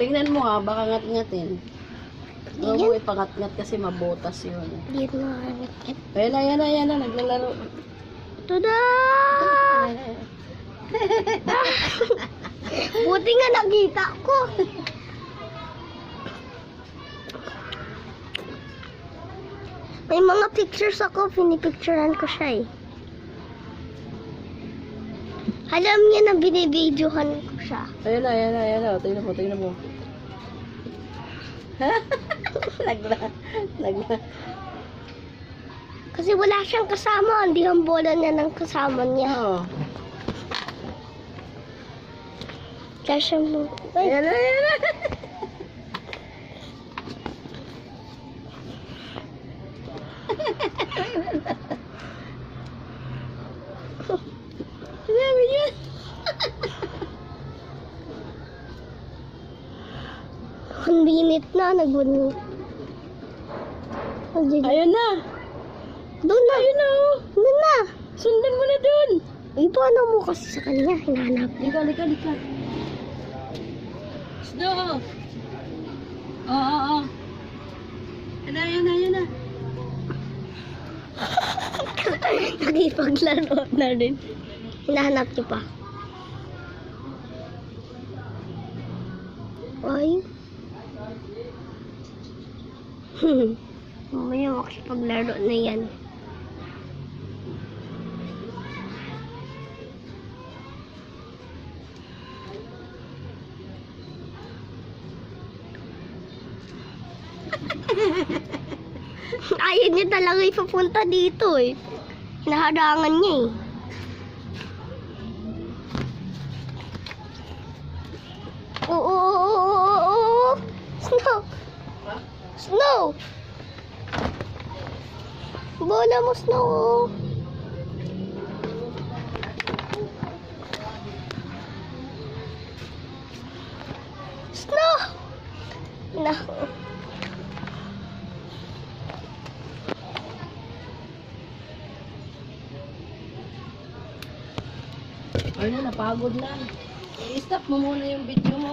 Tingnan mo ha, baka ngat-ngatin. Huwag mo ipangat-ngat kasi mabutas yun. Hindi na ngat-ngat. Ayan na, naglalaro. Tada! Buti nga nakita ko. May mga pictures ako, pinipicturean ko siya eh. Alam niya na binibidyohan ko siya. Ayan na. Tingnan mo. Nagla. Kasi wala siyang kasama, hindi ang bola niya ng kasama niya. Oo. Kaya siyang... Ayan na. Sabi niya. Ang binit na, nagbunod. Ayun na. Doon na. Ayun na oh. Doon na. Sundan mo na dun. Paano mo kasi sa kanya, hinahanap. Lika. Snow. Oo. Ayan na. Nakipaglaro na rin. Hinahanap niyo pa. Ay. Mamaya makipaglaro na yan. Ayaw niya talaga ipapunta dito eh. Hinaharangan niya eh. Oo. Snow. Bola mo, Snow. Snow. No. Ayun na, napagod na. I-stop mo muna yung video mo.